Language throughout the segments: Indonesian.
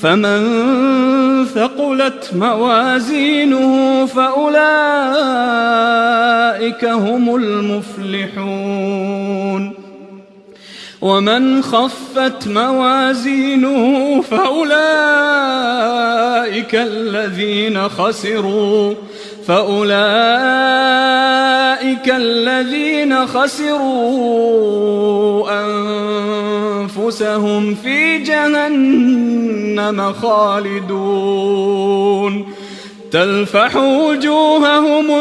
فمن ثقلت موازينه فأولئك هم المفلحون ومن خفت موازينه فأولئك الذين خسروا أنفسهم في جهنم خالدون تلفح وجوههم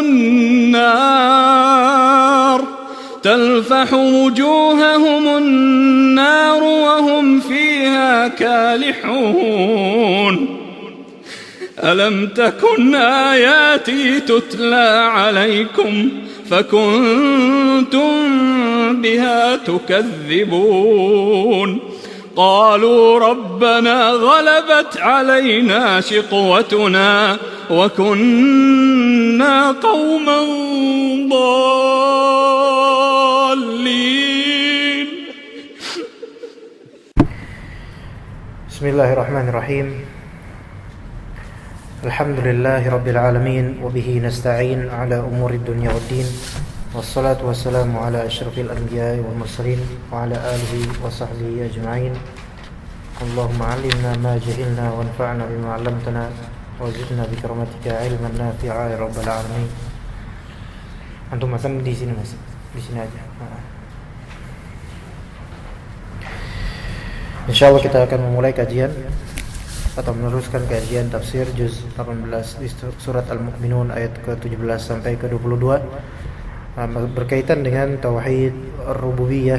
النار وهم فيها كالحون ألم تكن آياتي تتلى عليكم فكنتم بها تكذبون قالوا ربنا غلبت علينا شقوتنا وكنا قوما ضالين. Bismillahirrahmanirrahim. Alhamdulillahi rabbil alamin wa bihi nasta'in ala umuri dunya waddin. Wassalatu wassalamu ala asyrafil anbiya'i wal mursalin wa ala alihi wa sahbihi ajma'in. Allahumma 'allimna ma jahilna wanfa'na bima 'allamtana wa zidna bi karamatika 'ilman nafi'a ya rabbal alamin. Antum makan di sini Mas. Di sini aja. Insyaallah kita akan memulai kajian atau meneruskan kajian tafsir juz 18 di surat Al-Mu'minun ayat ke-17 sampai ke-22 berkaitan dengan tauhid rububiyah,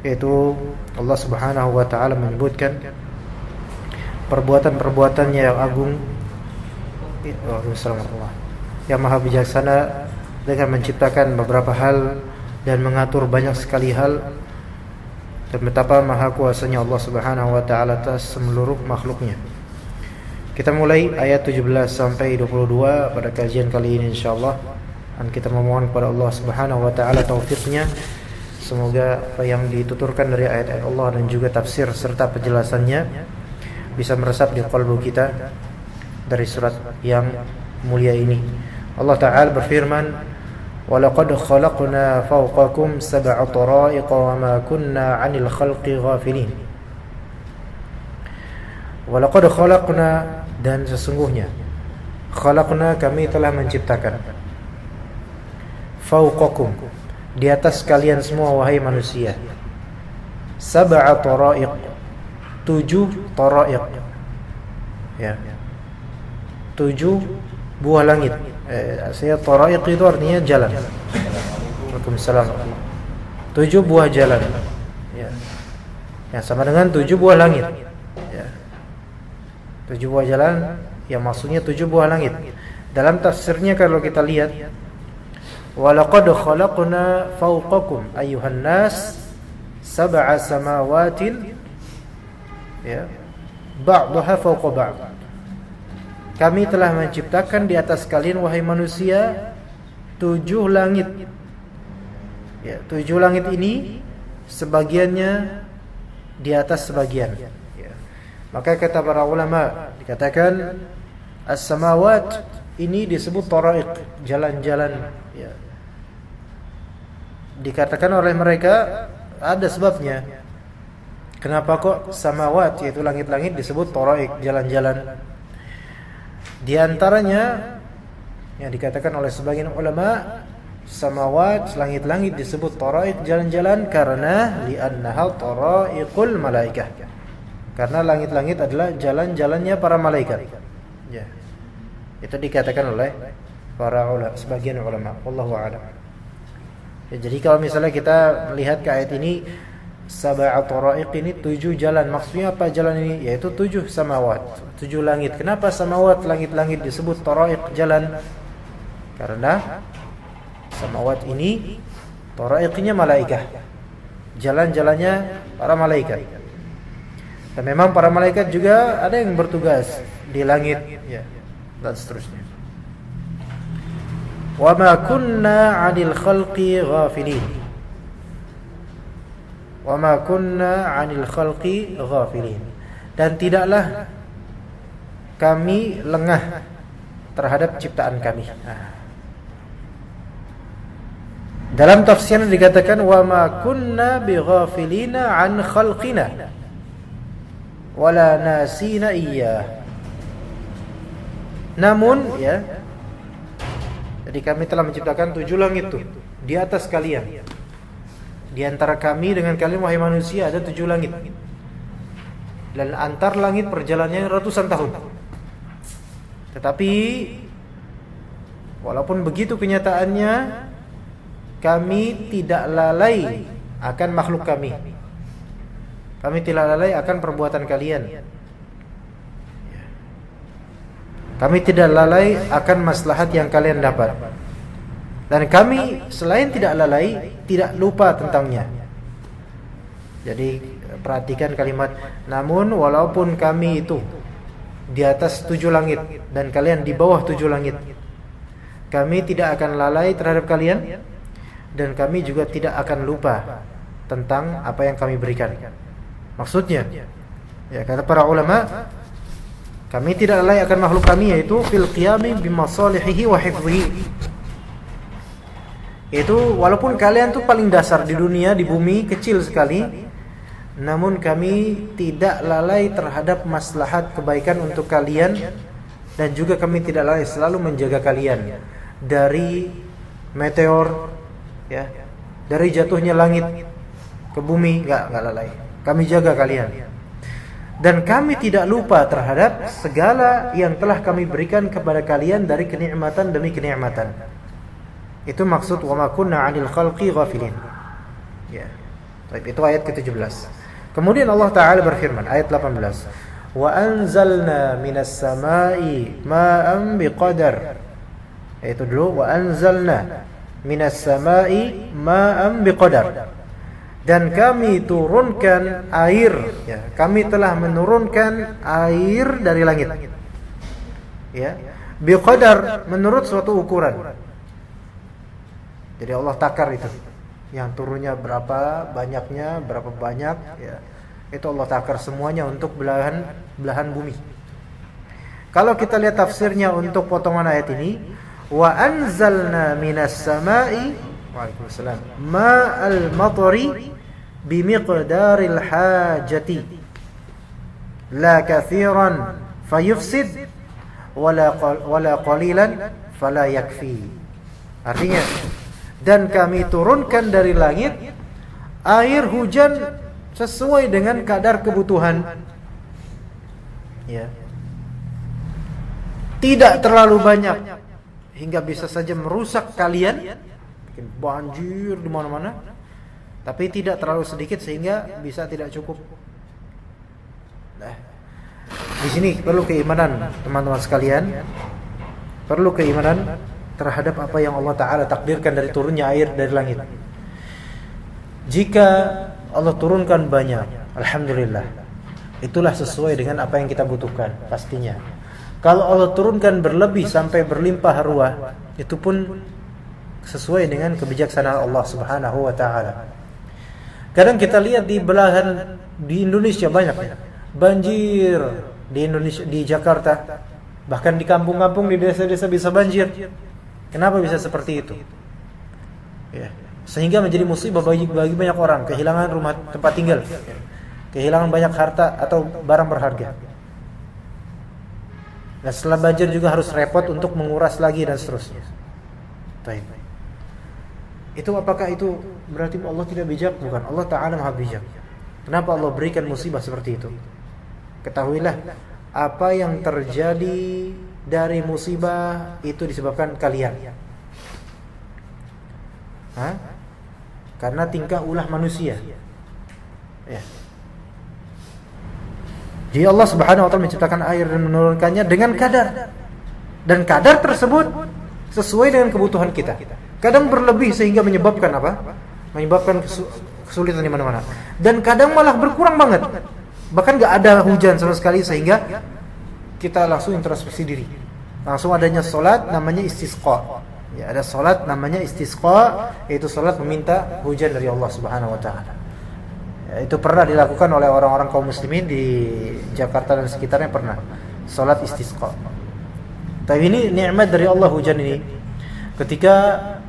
yaitu Allah Subhanahu wa taala menyebutkan perbuatan-perbuatannya yang agung, yang maha bijaksana dengan menciptakan beberapa hal dan mengatur banyak sekali hal, dan betapa maha kuasanya Allah Subhanahu wa taala atas seluruh makhluknya. Kita mulai ayat 17 sampai 22 pada kajian kali ini insyaallah, dan kita memohon kepada Allah Subhanahu wa taala taufiknya. Semoga apa yang dituturkan dari ayat-ayat Allah dan juga tafsir serta penjelasannya bisa meresap di qalbu kita dari surat yang mulia ini. Allah taala berfirman, وَلَقَدْ خَلَقْنَا فَوْقَكُمْ سَبْعَ طَرَائِقَ وَمَا كُنَّا عَنِ الْخَلْقِ غَافِلِينَ. وَلَقَدْ خَلَقْنَا, dan sesungguhnya, khalaqna, kami telah menciptakan, fauqakum, di atas kalian semua wahai manusia, sab'a tara'iq, 7 tara'iq, ya, 7 buah langit. Saya tara'iq itu artinya jalan. Waalaikumsalam. 7 buah jalan, ya, yang sama dengan 7 buah langit, ya. 7 buah jalan yang maksudnya 7 buah langit. Dalam tafsirnya kalau kita lihat, walaqad khalaqna fawqakum ayyuhan nas sab'a samawatin, ya, ba'daha fawqa ba'd. Kami telah menciptakan di atas kalian wahai manusia 7 langit. Ya, 7 langit ini sebagiannya di atas sebagian. Ya. Maka kata para ulama dikatakan as-samawat ini disebut tara'iq, jalan-jalan. Ya. Dikatakan oleh mereka ada sebabnya. Kenapa kok samawat, yaitu langit-langit, disebut tara'iq, jalan-jalan? Di antaranya yang dikatakan oleh sebagian ulama, samawat, langit-langit disebut tara'iq, jalan-jalan, karena li'annaha tara'iqul malaikah, karena langit-langit adalah jalan-jalannya para malaikat. Ya. Itu dikatakan oleh para ulama, sebagian ulama. Wallahu a'lam. Ya, jadi kalau misalnya kita melihat ke ayat ini, sab'a tara'iq ini 7 jalan. Maksudnya apa jalan ini? Yaitu 7 samawat, 7 langit. Kenapa samawat, langit-langit disebut tara'iq, jalan? Karena samawat ini tara'iqnya malaikah, jalan-jalannya para malaikat. Dan memang para malaikat juga ada yang bertugas di langit, ya, dan seterusnya. Wa ma kunna 'anil khalqi ghafilin. Wa ma kunna 'anil khalqi ghafilin. Dan tidaklah kami lengah terhadap ciptaan kami. Dalam tafsirnya dikatakan wa ma kunna bighafilina an khalqina wala nasina iyyah. Namun ya, jadi kami telah menciptakan 7 langit tuh di atas kalian. Di antara kami dengan kalian wahai manusia ada 7 langit. Dan antar langit perjalanannya ratusan tahun. Tetapi walaupun begitu kenyataannya, kami tidak lalai akan makhluk kami. Kami tidak lalai akan perbuatan kalian. Kami tidak lalai akan maslahat yang kalian dapat. Dan kami selain tidak lalai, tidak lupa tentangnya. Jadi perhatikan kalimat, namun walaupun kami itu di atas 7 langit dan kalian di bawah 7 langit, kami tidak akan lalai terhadap kalian, dan kami juga tidak akan lupa tentang apa yang kami berikan. Maksudnya, ya kata para ulama, kami tidak lalai akan makhluk kami, yaitu fil qiyami bimasalihihi wa hifdhihi. Itu walaupun kalian tuh paling dasar di dunia, di bumi, kecil sekali, namun kami tidak lalai terhadap maslahat kebaikan untuk kalian, dan juga kami tidak lalai selalu menjaga kalian dari meteor, ya, dari jatuhnya langit ke bumi, enggak lalai. Kami jaga kalian. Dan kami tidak lupa terhadap segala yang telah kami berikan kepada kalian dari kenikmatan demi kenikmatan. Itu maksud wa ma kunna 'anil khalqi ghafilin. Ya. Baik, itu ayat ke-17. Kemudian Allah Ta'ala berfirman ayat 18, wa anzalna minas samai ma'an biqadar. Itu dulu, wa anzalna minas samai ma'an biqadar. Dan kami turunkan air, ya, kami telah menurunkan air dari langit, ya, biqadar, menurut suatu ukuran. Jadi Allah takar itu, yang turunnya berapa banyaknya, berapa banyak, ya, itu Allah takar semuanya untuk belahan bumi. Kalau kita lihat tafsirnya untuk potongan ayat ini, wa anzalna minas samai, waalaikumsalam, ma'al matari bimiqdaril hajati la kathiran fayufsid wala qalilan fala yakfi. Artinya, dan kami turunkan dari langit air hujan sesuai dengan kadar kebutuhan, ya, tidak terlalu banyak hingga bisa saja merusak kalian, bikin banjir di mana-mana, tapi tidak terlalu sedikit sehingga bisa tidak cukup. Nah, di sini perlu keimanan teman-teman sekalian, perlu keimanan terhadap apa yang Allah Ta'ala takdirkan dari turunnya air dari langit. Jika Allah turunkan banyak, alhamdulillah, itulah sesuai dengan apa yang kita butuhkan pastinya. Kalau Allah turunkan berlebih sampai berlimpah ruah, itu pun sesuai dengan kebijaksanaan Allah Subhanahu wa Ta'ala. Kadang kita lihat di belahan di Indonesia banyak ya, banjir di Indonesia, di Jakarta, bahkan di kampung-kampung, di desa-desa bisa banjir. Kenapa bisa seperti itu? Ya, sehingga menjadi musibah bagi banyak orang, kehilangan rumah tempat tinggal, kehilangan banyak harta atau barang berharga. Dan setelah banjir juga harus repot untuk menguras lagi dan seterusnya. Baik. Itu apakah itu berarti Allah tidak bijak? Bukan, Allah Ta'ala Maha bijak. Kenapa Allah berikan musibah seperti itu? Ketahuilah, apa yang terjadi dari musibah itu disebabkan kalian. Karena tingkah ulah manusia. Ya. Jadi Allah Subhanahu wa Ta'ala menciptakan air dan menurunkannya dengan kadar. Dan kadar tersebut sesuai dengan kebutuhan kita. Kadang berlebih sehingga menyebabkan apa? Menyebabkan kesulitan di mana-mana. Dan kadang malah berkurang banget. Bahkan enggak ada hujan sama sekali sehingga kita langsung introspeksi diri. Langsung adanya salat namanya istisqa. Ya, ada salat namanya istisqa, yaitu salat meminta hujan dari Allah Subhanahu wa Ta'ala. Ya, itu pernah dilakukan oleh orang-orang kaum muslimin di Jakarta dan sekitarnya pernah. salat istisqa. Tapi ini nikmat dari Allah hujan ini. Ketika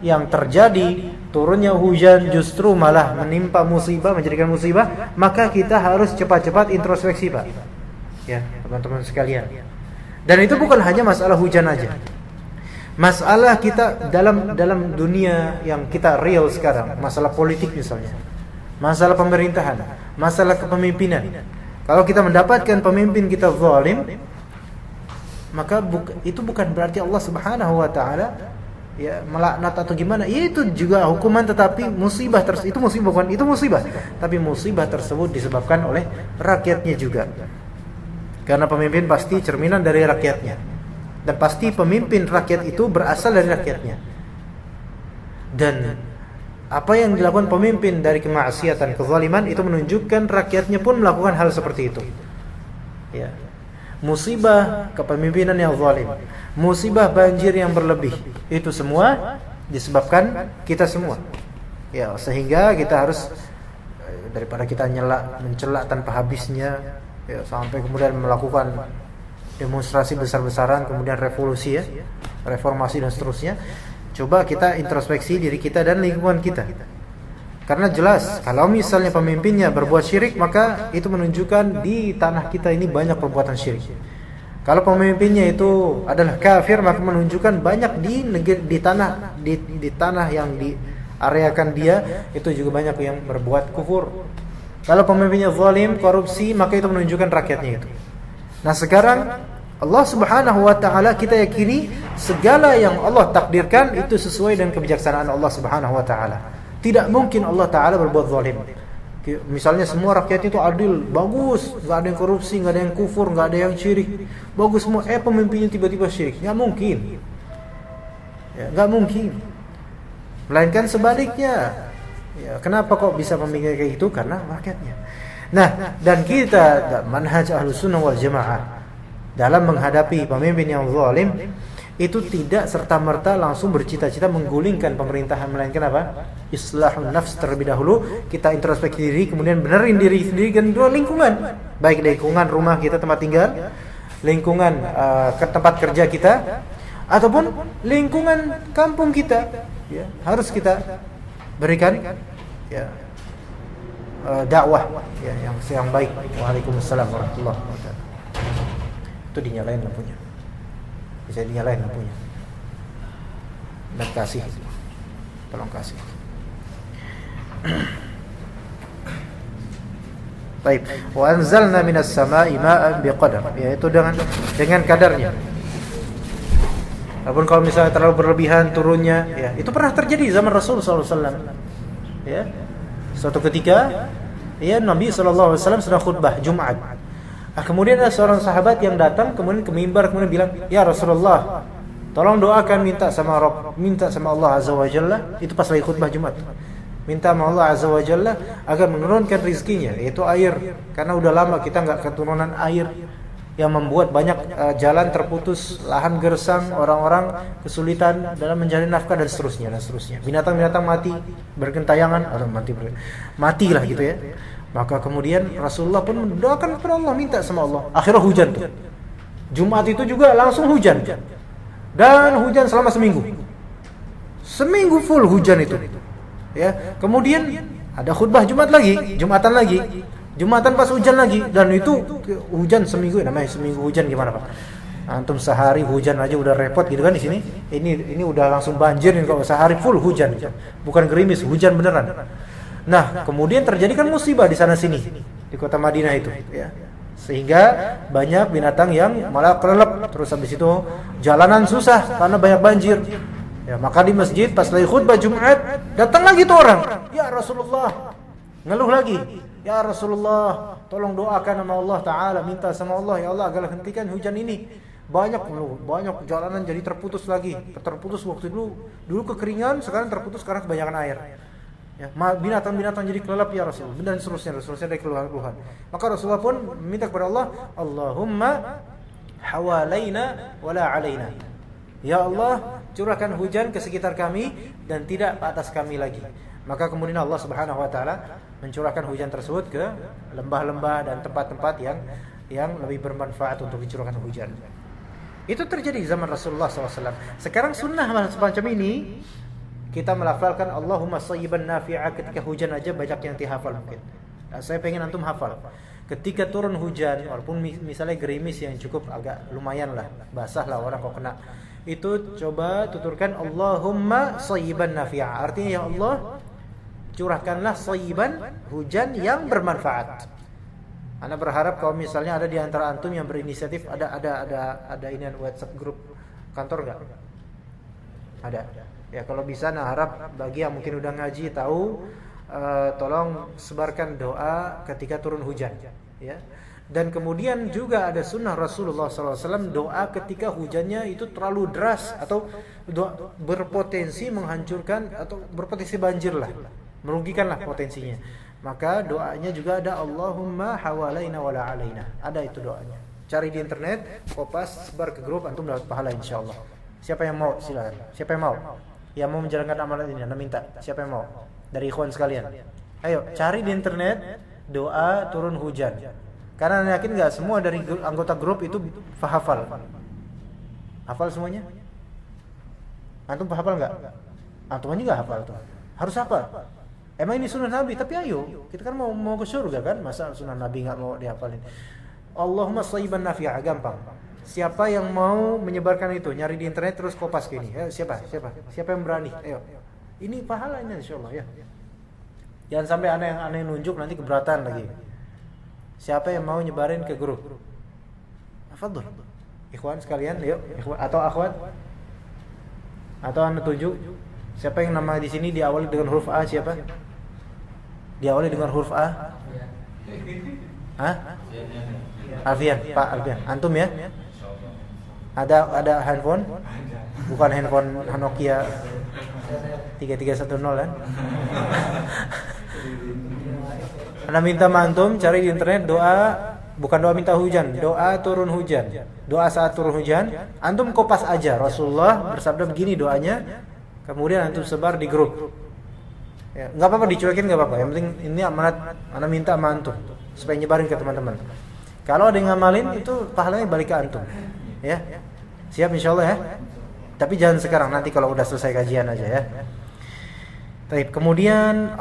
yang terjadi turunnya hujan justru malah menimpa musibah, menjadikan musibah, maka kita harus cepat-cepat introspeksi, Pak. Ya, teman-teman sekalian. Dan itu bukan hanya masalah hujan aja. Masalah kita dalam dunia yang kita real sekarang, masalah politik misalnya, masalah pemerintahan, masalah kepemimpinan. Kalau kita mendapatkan pemimpin kita zalim, maka itu bukan berarti Allah Subhanahu wa taala ya melaknat atau gimana. Itu juga hukuman, tetapi musibah itu musibah, bukan itu musibah, tapi musibah tersebut disebabkan oleh rakyatnya juga. Karena pemimpin pasti cerminan dari rakyatnya. Dan pasti pemimpin rakyat itu berasal dari rakyatnya. Dan apa yang dilakukan pemimpin dari kemaksiatan, kezaliman, itu menunjukkan rakyatnya pun melakukan hal seperti itu. Ya. Musibah kepemimpinan yang zalim, musibah banjir yang berlebih, itu semua disebabkan kita semua. Ya, sehingga kita harus daripada kita mencela tanpa habisnya, ya, sampai kemudian melakukan demonstrasi besar-besaran, kemudian revolusi, ya, reformasi dan seterusnya. Coba kita introspeksi diri kita dan lingkungan kita. Karena jelas kalau misalnya pemimpinnya berbuat syirik, maka itu menunjukkan di tanah kita ini banyak perbuatan syirik. Kalau pemimpinnya itu adalah kafir, maka menunjukkan banyak di tanah yang diareakan dia itu juga banyak yang berbuat kufur. Kalau pemimpinnya zalim, korupsi, maka itu menunjukkan rakyatnya itu. Nah, sekarang Allah Subhanahu wa taala kita yakini segala yang Allah takdirkan itu sesuai dengan kebijaksanaan Allah Subhanahu wa taala. Tidak mungkin Allah taala berbuat zalim. Misalnya semua rakyat itu adil, bagus, enggak ada yang korupsi, enggak ada yang kufur, enggak ada yang syirik. Bagus semua, pemimpinnya tiba-tiba syirik. Enggak mungkin. Ya, enggak mungkin. Melainkan sebaliknya. Ya, kenapa kok bisa memikir kayak gitu? Karena rakyatnya. Nah, dan kita manhaj Ahlussunnah wal Jamaah dalam menghadapi pemimpin yang zalim itu tidak serta-merta langsung bercita-cita menggulingkan pemerintahan, melainkan apa? Islahun nafs terlebih dahulu. Kita introspeksi diri, kemudian benerin diri sendiri dan dua lingkungan, baik lingkungan rumah kita tempat tinggal, lingkungan ke tempat kerja kita, ataupun lingkungan kampung kita. Ya, harus kita berikan ya dakwah ya yang baik. Waalaikumsalam warahmatullahi wabarakatuh. Itu dinyalain lampunya. Bisa dinyalain lampunya. Dan kasih. Tolong kasih. Baik. Wa anzalna minas sama'i ma'an biqadar. Yaitu dengan kadarnya. Walaupun kalau misalnya terlalu berlebihan turunnya, ya, itu pernah terjadi zaman Rasul sallallahu alaihi wasallam. Ya. Suatu ketika, ya, Nabi sallallahu alaihi wasallam sedang khutbah Jumat. Kemudian ada seorang sahabat yang datang kemudian ke mimbar kemudian bilang, "Ya Rasulullah, tolong doakan minta sama Allah Azza wa Jalla." Itu pas lagi khutbah Jumat. Minta sama Allah Azza wa Jalla agar menurunkan rizkinya, yaitu air. Karena udah lama kita enggak keturunan air, yang membuat banyak jalan terputus, lahan gersang, orang-orang kesulitan dalam mencari nafkah dan seterusnya. Binatang-binatang mati bergentayangan atau matilah gitu ya. Maka kemudian Rasulullah pun mendoakan kepada Allah, minta sama Allah. Akhirnya hujan tuh. Jumat itu juga langsung hujan. Dan hujan selama seminggu. Seminggu full hujan itu. Ya, kemudian ada khutbah Jumat lagi, Jumatan lagi. Jumatan pas hujan lagi, dan itu hujan seminggu. Namanya seminggu hujan gimana, Pak? Antum sehari hujan aja udah repot gitu kan di sini. Ini udah langsung banjir nih kalau sehari full hujan. Bukan gerimis, hujan beneran. Nah, kemudian terjadi kan musibah di sana sini di kota Madinah itu, ya. Sehingga banyak binatang yang malah kelelep. Terus habis itu jalanan susah karena banyak banjir. Ya, maka di masjid pas lagi khutbah Jumat, datang lagi tuh orang. Ya Rasulullah, ngeluh lagi. Ya Rasulullah, tolong doakan sama Allah Ta'ala, minta sama Allah, ya Allah agar hentikan hujan ini. Banyak jalanan jadi terputus lagi. Terputus waktu dulu kekeringan, sekarang terputus karena kebanyakan air. Ya, binatang-binatang jadi kelelep ya Rasul, dan seterusnya dari keluhan-keluhan. Maka Rasulullah pun meminta kepada Allah, Allahumma hawalaina wala alaina. Ya Allah, curahkan hujan ke sekitar kami dan tidak ke atas kami lagi. Maka kemudian Allah Subhanahu wa taala mencurahkan hujan tersebut ke lembah-lembah dan tempat-tempat yang yang lebih bermanfaat untuk dicurahkan hujan. Itu terjadi di zaman Rasulullah SAW. Sekarang sunnah semacam ini, kita melafalkan Allahumma shayyiban nafi'a ketika hujan aja banyak yang dihafal mungkin. Nah, saya pengen antum hafal. Ketika turun hujan, walaupun misalnya gerimis yang cukup agak lumayan lah, basah lah orang kok kena. Itu coba tuturkan Allahumma shayyiban nafi'a. Artinya ya Allah, curahkanlah shayyiban, hujan yang bermanfaat. Anda berharap kalau misalnya ada di antara antum yang berinisiatif, ada ini WhatsApp grup kantor enggak? Ada. Ya kalau bisa, nah harap bagi yang mungkin udah ngaji tahu, tolong sebarkan doa ketika turun hujan, ya. Dan kemudian juga ada sunnah Rasulullah SAW, doa ketika hujannya itu terlalu deras atau doa berpotensi menghancurkan atau berpotensi banjir lah, merugikanlah potensinya. Maka doanya juga ada Allahumma hawalaina wala alaina. Ada itu doanya. Cari di internet, kopas, sebar ke grup, antum dapat pahala insyaallah. Siapa yang mau silakan. Siapa yang mau? Yang mau menjalankan amalan ini, Anda minta. Siapa yang mau? Dari ikhwan sekalian. Ayo, cari di internet doa turun hujan. Karena Anda yakin enggak semua dari anggota grup itu hafal? Hafal semuanya? Antum hafal enggak? Antum aja enggak hafal tuh. Harus hafal. Emang ini sunnah Nabi, tapi ayo, kita kan mau ke surga kan, masa sunnah Nabi nggak mau dihafalin? Allahumma shayyiban nafi'a, gampang. Siapa yang mau menyebarkan itu, nyari di internet terus kopas gini. Siapa yang berani? Ayo. Ini pahalanya insyaallah ya. Jangan sampai aneh nunjuk nanti keberatan lagi. Siapa yang mau nyebarin ke grup? Fadhil. Ikhwan sekalian, yuk, ikhwan atau akhwat? Atau Anda tunjuk? Siapa yang nama di sini diawali dengan huruf A, siapa? Diawali dengan huruf A? Hah? Alfian, Pak Alfian. Antum ya? Ada handphone? Bukan handphone Nokia 3310 kan? Anda minta antum cari di internet doa, bukan doa minta hujan, doa turun hujan. Doa saat turun hujan, antum kopas aja. Rasulullah bersabda begini doanya, kemudian antum sebar di grup. Ya, enggak apa-apa dicuekin, enggak apa-apa. Yang penting ini amanat, Anda minta sama antum supaya nyebarin ke teman-teman. Kalau ada yang ngamalin itu pahalanya balik ke antum. Ya. Siap insyaallah ya. Tapi jangan sekarang, nanti kalau udah selesai kajian aja ya. Baik, kemudian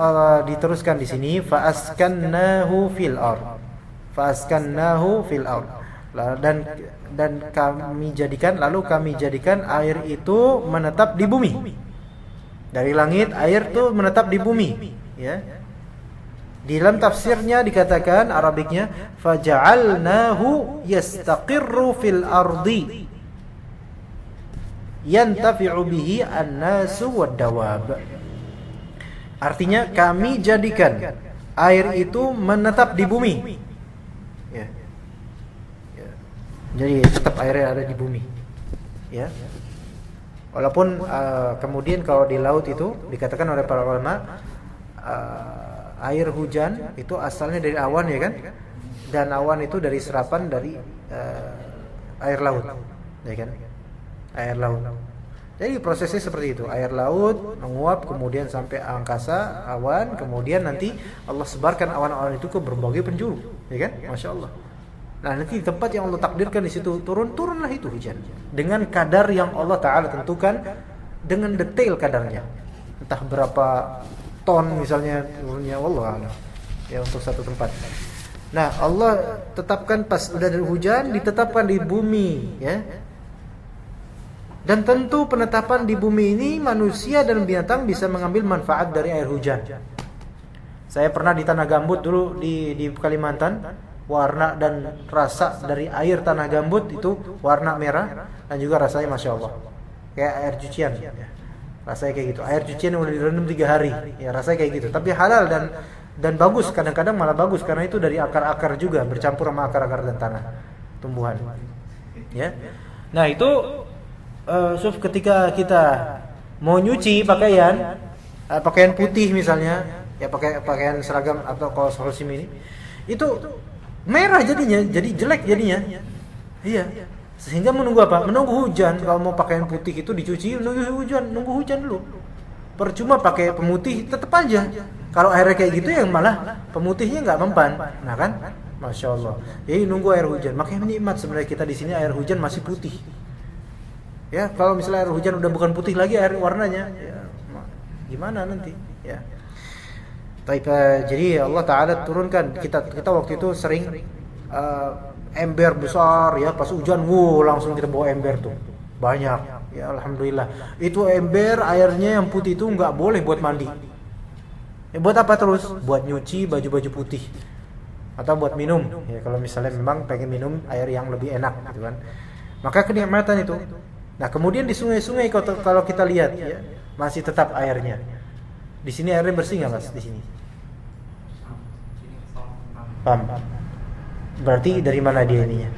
diteruskan di sini fa'askannahu fil ard. Fa'askannahu fil ard. Dan kami jadikan air itu menetap di bumi. Dari langit air itu menetap di bumi, ya. Di dalam tafsirnya dikatakan Arabiknya faja'alnahu yastaqirru fil ardi yantafi'u bihi an-nasu wad-dawab. Artinya kami jadikan air itu menetap di bumi. Ya. Ya. Jadi tetap airnya ada di bumi. Ya. Walaupun kemudian kalau di laut itu dikatakan oleh para ulama air hujan itu asalnya dari awan ya kan, dan awan itu dari serapan dari air laut, ya kan, air laut. Jadi prosesnya seperti itu, air laut menguap kemudian sampai angkasa awan, kemudian nanti Allah sebarkan awan-awan itu ke berbagai penjuru, ya kan, masya Allah. Nah nanti di tempat yang Allah takdirkan di situ turunlah itu hujan dengan kadar yang Allah Taala tentukan dengan detail kadarnya, entah berapa ton misalnya turunnya, wallah ya untuk satu tempat. Nah Allah tetapkan pas udah ada hujan ditetapkan di bumi, ya. Dan tentu penetapan di bumi ini manusia dan binatang bisa mengambil manfaat dari air hujan. Saya pernah di Tanah Gambut dulu di Kalimantan. Warna dan rasa dari air tanah gambut itu warna merah dan juga rasanya masya Allah kayak air cucian ya. Rasanya kayak gitu, air cucian yang udah direndam 3 hari ya, rasanya kayak gitu. Tapi halal dan bagus, kadang-kadang malah bagus karena itu dari akar-akar juga bercampur sama akar-akar dan tanah tumbuhan ya. Nah itu ketika kita mau nyuci pakaian putih misalnya ya, pakaian seragam atau kaos musim ini itu merah jadinya, jadi jelek jadinya. Iya. Sehingga menunggu apa? Menunggu hujan. Kalau mau pakaian putih itu dicuci, nunggu hujan dulu. Percuma pakai pemutih tetap aja. Kalau airnya kayak gitu yang malah pemutihnya enggak mempan. Nah kan? Masya Allah. Jadi nunggu air hujan. Makanya nikmat sebenarnya kita di sini air hujan masih putih. Ya, kalau misalnya air hujan udah bukan putih lagi air warnanya, ya, gimana nanti? Ya. Jadi Allah Taala turunkan kita waktu itu sering ember besar ya, pas hujan, langsung kita bawa ember tuh banyak. Ya alhamdulillah. Itu ember airnya yang putih itu nggak boleh buat mandi. Ya, buat apa terus? Buat nyuci baju-baju putih. Atau buat minum ya, kalau misalnya memang pengen minum air yang lebih enak gitu kan, maka kenikmatan itu. Nah kemudian di sungai-sungai kalau kita lihat ya, masih tetap airnya. Di sini airnya bersih nggak mas? Di sini paham? Berarti dari mana dia ininya?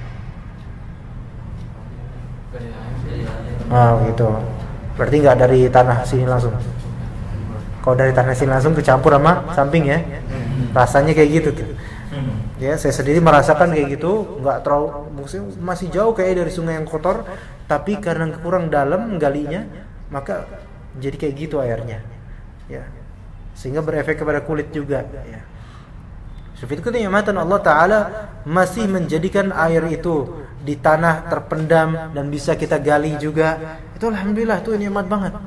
Gitu. Berarti nggak dari tanah sini langsung. Kalau dari tanah sini langsung kecampur sama samping ya, rasanya kayak gitu tuh. Ya, saya sendiri merasakan kayak gitu, nggak terlalu, masih jauh kayak dari sungai yang kotor, tapi karena kurang dalam galinya, maka jadi kayak gitu airnya. Ya. Sehingga berefek kepada kulit juga, ya. Seperti itu kenikmatan Allah Taala masih menjadikan air itu di tanah terpendam dan bisa kita gali juga. Itu alhamdulillah, itu nikmat banget.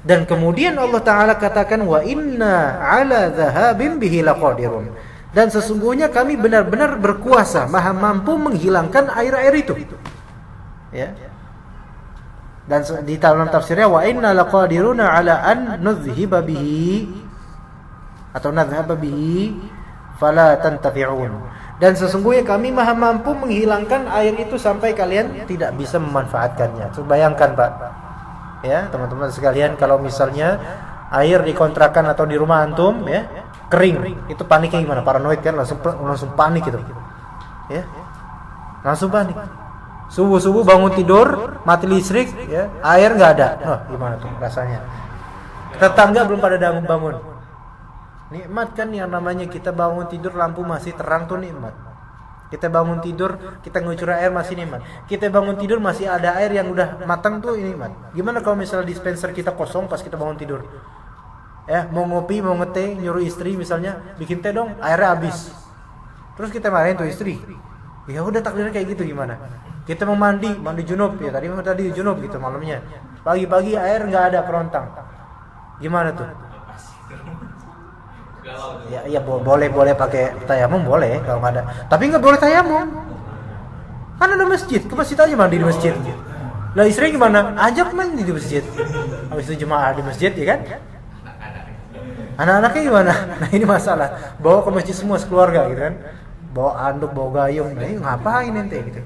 Dan kemudian Allah Taala katakan wa inna ala dhahabin bihi laqadirun. Dan sesungguhnya kami benar-benar berkuasa, maha mampu menghilangkan air-air itu. Ya. Dan di dalam tafsirnya wa inna laqadiruna ala an nuzhiba bihi atau nadhhaba bihi fala tantafi'un. Dan sesungguhnya kami maha mampu menghilangkan air itu sampai kalian tidak bisa memanfaatkannya. Coba bayangkan, Pak. Ya, teman-teman sekalian, kalau misalnya air di kontrakan atau di rumah antum ya, kering, itu paniknya gimana? Paranoid kan, langsung panik gitu. Ya. Langsung panik. Subuh-subuh bangun tidur, mati listrik, ya, air enggak ada. Gimana tuh rasanya? Tetangga belum pada bangun. Nikmat kan yang namanya kita bangun tidur lampu masih terang tuh nikmat. Kita bangun tidur, kita ngucur air masih nikmat. Kita bangun tidur masih ada air yang udah matang tuh nikmat. Gimana kalau misalnya dispenser kita kosong pas kita bangun tidur? Ya, mau ngopi, mau ngeteh, nyuruh istri misalnya, bikin teh dong, airnya habis. Terus kita marahin tuh istri. Ya udah takdirnya kayak gitu gimana? Kita mau mandi junub ya, tadi junub gitu malamnya. Pagi-pagi air nggak ada kerontang. Gimana tuh? Ya boleh pakai tayamum boleh kalau nggak ada. Tapi nggak boleh tayamum. Kan ada masjid, ke masjid aja mandi di masjid. Lah istri gimana? Ajak mandi di masjid. Habis itu jemaah di masjid ya kan? Anak-anaknya gimana? Nah ini masalah. Bawa ke masjid semua sekeluarga gitu kan. Bawa anduk, bawa gayung. Nah ini ngapain ente gitu.